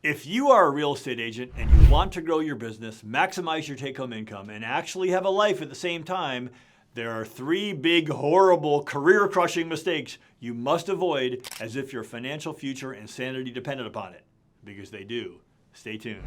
If you are a real estate agent and you want to grow your business, maximize your take-home income, and actually have a life at the same time, there are 3 big, horrible, career-crushing mistakes you must avoid as if your financial future and sanity depended upon it. Because they do. Stay tuned.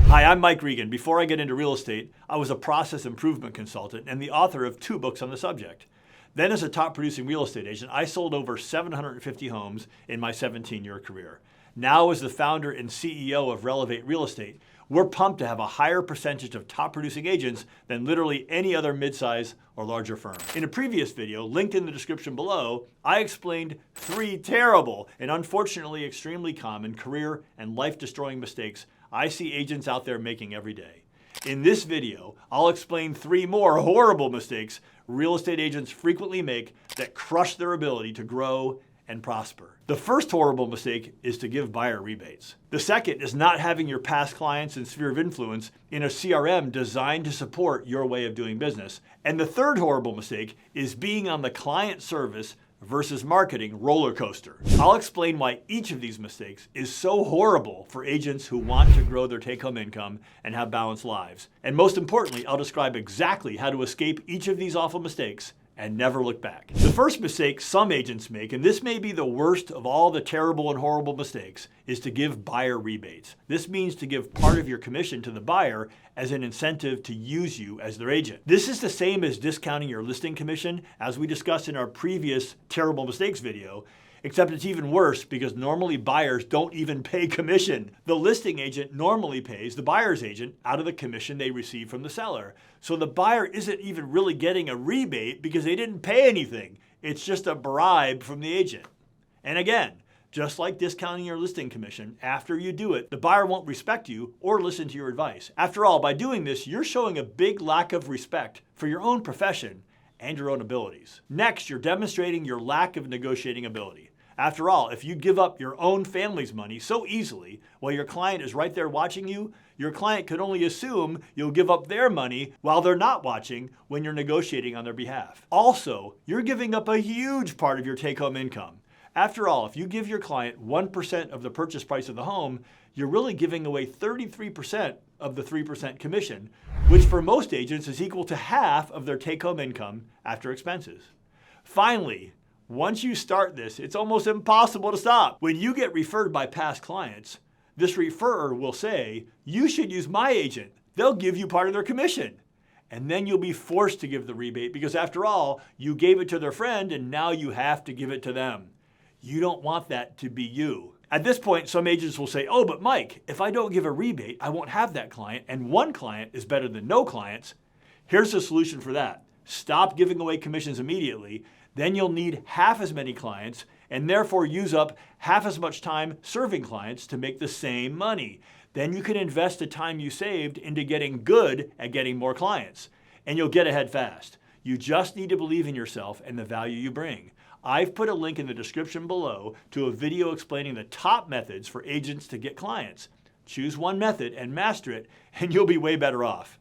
Hi, I'm Mike Regan. Before I get into real estate, I was a process improvement consultant and the author of 2 books on the subject. Then as a top producing real estate agent, I sold over 750 homes in my 17-year career. Now as the founder and CEO of Relevate Real Estate, we're pumped to have a higher percentage of top producing agents than literally any other midsize or larger firm. In a previous video, linked in the description below, I explained 3 terrible and unfortunately extremely common career and life-destroying mistakes I see agents out there making every day. In this video, I'll explain 3 more horrible mistakes real estate agents frequently make that crush their ability to grow and prosper. The first horrible mistake is to give buyer rebates. The second is not having your past clients and sphere of influence in a CRM designed to support your way of doing business. And the third horrible mistake is being on the client service versus marketing roller coaster. I'll explain why each of these mistakes is so horrible for agents who want to grow their take-home income and have balanced lives. And most importantly, I'll describe exactly how to escape each of these awful mistakes and never look back. The first mistake some agents make, and this may be the worst of all the terrible and horrible mistakes, is to give buyer rebates. This means to give part of your commission to the buyer as an incentive to use you as their agent. This is the same as discounting your listing commission, as we discussed in our previous terrible mistakes video, except it's even worse because normally buyers don't even pay commission. The listing agent normally pays the buyer's agent out of the commission they receive from the seller. So the buyer isn't even really getting a rebate because they didn't pay anything. It's just a bribe from the agent. And again, just like discounting your listing commission, after you do it, the buyer won't respect you or listen to your advice. After all, by doing this, you're showing a big lack of respect for your own profession and your own abilities. Next, you're demonstrating your lack of negotiating ability. After all, if you give up your own family's money so easily while your client is right there watching you, your client could only assume you'll give up their money while they're not watching when you're negotiating on their behalf. Also, you're giving up a huge part of your take-home income. After all, if you give your client 1% of the purchase price of the home, you're really giving away 33% of the 3% commission, which for most agents is equal to half of their take-home income after expenses. Finally, once you start this, it's almost impossible to stop. When you get referred by past clients, this referrer will say, "You should use my agent. They'll give you part of their commission." And then you'll be forced to give the rebate because after all, you gave it to their friend and now you have to give it to them. You don't want that to be you. At this point, some agents will say, "Oh, but Mike, if I don't give a rebate, I won't have that client, and one client is better than no clients." Here's the solution for that. Stop giving away commissions immediately. Then you'll need half as many clients and therefore use up half as much time serving clients to make the same money. Then you can invest the time you saved into getting good at getting more clients, and you'll get ahead fast. You just need to believe in yourself and the value you bring. I've put a link in the description below to a video explaining the top methods for agents to get clients. Choose one method and master it, and you'll be way better off.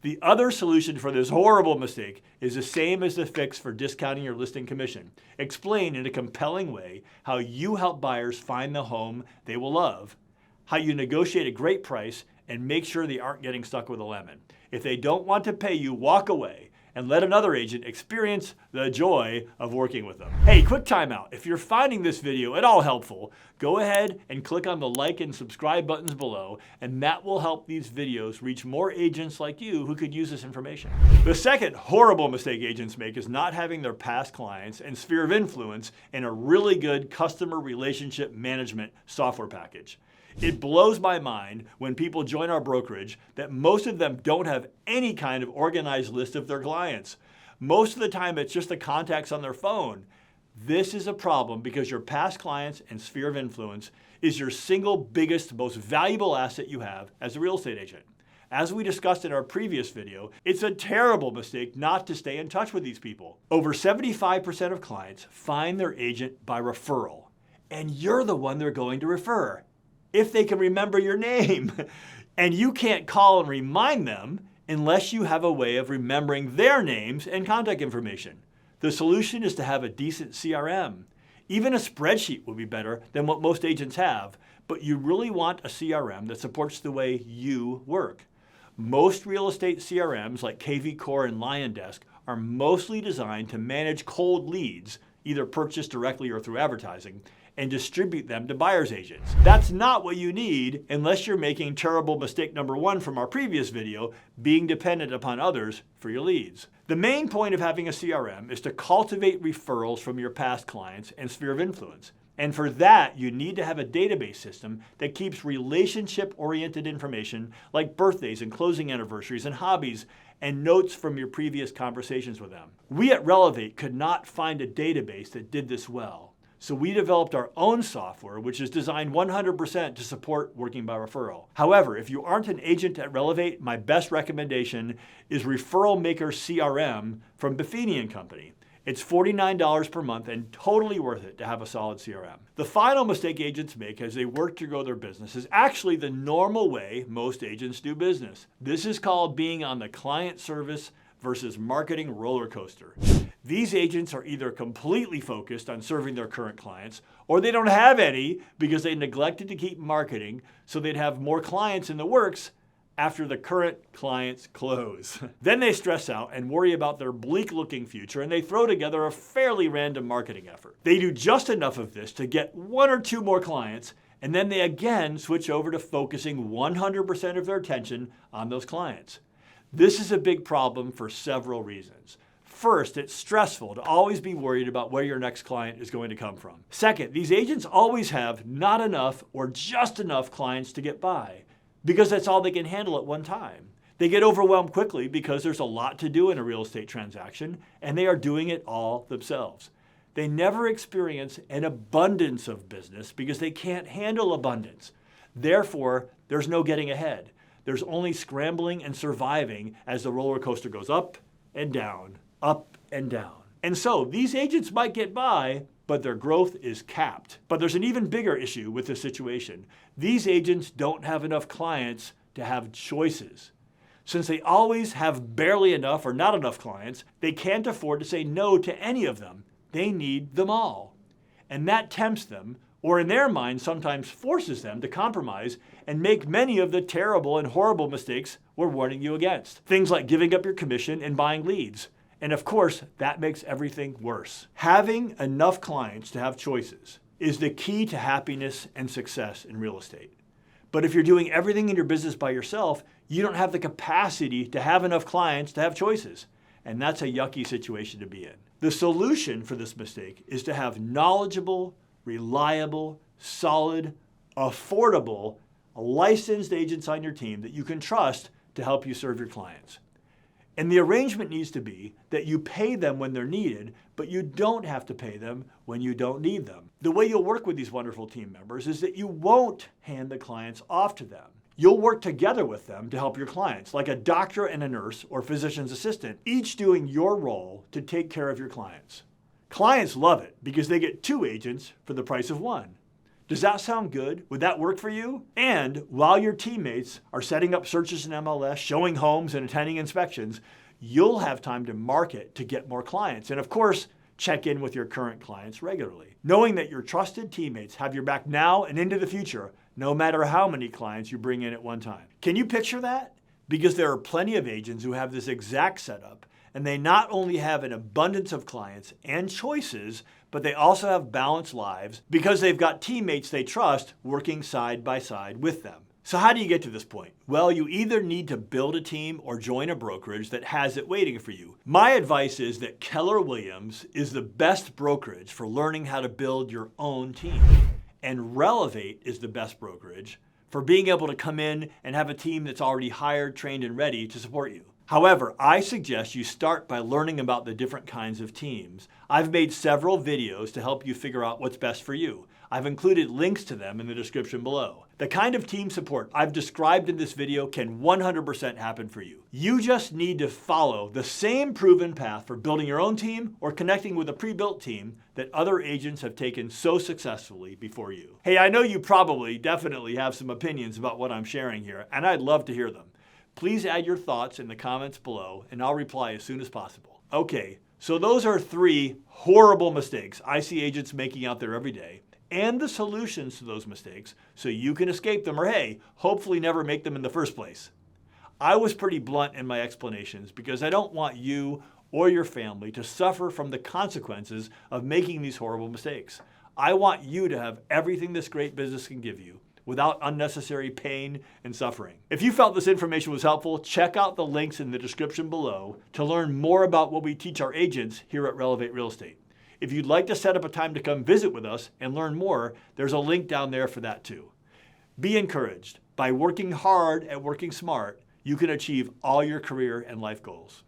The other solution for this horrible mistake is the same as the fix for discounting your listing commission. Explain in a compelling way how you help buyers find the home they will love, how you negotiate a great price, and make sure they aren't getting stuck with a lemon. If they don't want to pay you, walk away and let another agent experience the joy of working with them. Hey, quick timeout. If you're finding this video at all helpful, go ahead and click on the like and subscribe buttons below, and that will help these videos reach more agents like you who could use this information. The second horrible mistake agents make is not having their past clients and sphere of influence in a really good customer relationship management software package. It blows my mind when people join our brokerage that most of them don't have any kind of organized list of their clients. Most of the time it's just the contacts on their phone. This is a problem because your past clients and sphere of influence is your single biggest, most valuable asset you have as a real estate agent. As we discussed in our previous video, it's a terrible mistake not to stay in touch with these people. Over 75% of clients find their agent by referral, and you're the one they're going to refer, if they can remember your name. And you can't call and remind them unless you have a way of remembering their names and contact information. The solution is to have a decent CRM. Even a spreadsheet would be better than what most agents have, but you really want a CRM that supports the way you work. Most real estate CRMs like KV Core and LionDesk are mostly designed to manage cold leads, either purchased directly or through advertising, and distribute them to buyer's agents. That's not what you need unless you're making terrible mistake number 1 from our previous video, being dependent upon others for your leads. The main point of having a CRM is to cultivate referrals from your past clients and sphere of influence. And for that, you need to have a database system that keeps relationship-oriented information like birthdays and closing anniversaries and hobbies and notes from your previous conversations with them. We at Relevate could not find a database that did this well. So we developed our own software, which is designed 100% to support working by referral. However, if you aren't an agent at Relevate, my best recommendation is Referral Maker CRM from Buffini & Company. It's $49 per month and totally worth it to have a solid CRM. The final mistake agents make as they work to grow their business is actually the normal way most agents do business. This is called being on the client service versus marketing roller coaster. These agents are either completely focused on serving their current clients, or they don't have any because they neglected to keep marketing so they'd have more clients in the works after the current clients close. Then they stress out and worry about their bleak-looking future, and they throw together a fairly random marketing effort. They do just enough of this to get 1 or 2 more clients, and then they again switch over to focusing 100% of their attention on those clients. This is a big problem for several reasons. First, it's stressful to always be worried about where your next client is going to come from. Second, these agents always have not enough or just enough clients to get by, because that's all they can handle at one time. They get overwhelmed quickly because there's a lot to do in a real estate transaction, and they are doing it all themselves. They never experience an abundance of business because they can't handle abundance. Therefore, there's no getting ahead. There's only scrambling and surviving as the roller coaster goes up and down, up and down. And so these agents might get by, but their growth is capped. But there's an even bigger issue with this situation. These agents don't have enough clients to have choices. Since they always have barely enough or not enough clients, they can't afford to say no to any of them. They need them all. And that tempts them, or in their mind sometimes forces them to compromise and make many of the terrible and horrible mistakes we're warning you against. Things like giving up your commission and buying leads. And of course, that makes everything worse. Having enough clients to have choices is the key to happiness and success in real estate. But if you're doing everything in your business by yourself, you don't have the capacity to have enough clients to have choices. And that's a yucky situation to be in. The solution for this mistake is to have knowledgeable, reliable, solid, affordable, licensed agents on your team that you can trust to help you serve your clients. And the arrangement needs to be that you pay them when they're needed, but you don't have to pay them when you don't need them. The way you'll work with these wonderful team members is that you won't hand the clients off to them. You'll work together with them to help your clients, like a doctor and a nurse or physician's assistant, each doing your role to take care of your clients. Clients love it because they get 2 agents for the price of 1. Does that sound good? Would that work for you? And while your teammates are setting up searches in MLS, showing homes and attending inspections, you'll have time to market to get more clients. And of course, check in with your current clients regularly. Knowing that your trusted teammates have your back now and into the future, no matter how many clients you bring in at one time. Can you picture that? Because there are plenty of agents who have this exact setup, and they not only have an abundance of clients and choices, but they also have balanced lives because they've got teammates they trust working side by side with them. So how do you get to this point? Well, you either need to build a team or join a brokerage that has it waiting for you. My advice is that Keller Williams is the best brokerage for learning how to build your own team. And Relevate is the best brokerage for being able to come in and have a team that's already hired, trained, and ready to support you. However, I suggest you start by learning about the different kinds of teams. I've made several videos to help you figure out what's best for you. I've included links to them in the description below. The kind of team support I've described in this video can 100% happen for you. You just need to follow the same proven path for building your own team or connecting with a pre-built team that other agents have taken so successfully before you. Hey, I know you definitely have some opinions about what I'm sharing here, and I'd love to hear them. Please add your thoughts in the comments below, and I'll reply as soon as possible. Okay, So those are 3 horrible mistakes I see agents making out there every day, and the solutions to those mistakes so you can escape them, or hey, hopefully never make them in the first place. I was pretty blunt in my explanations because I don't want you or your family to suffer from the consequences of making these horrible mistakes. I want you to have everything this great business can give you without unnecessary pain and suffering. If you felt this information was helpful, check out the links in the description below to learn more about what we teach our agents here at Relevate Real Estate. If you'd like to set up a time to come visit with us and learn more, there's a link down there for that too. Be encouraged. By working hard at working smart, you can achieve all your career and life goals.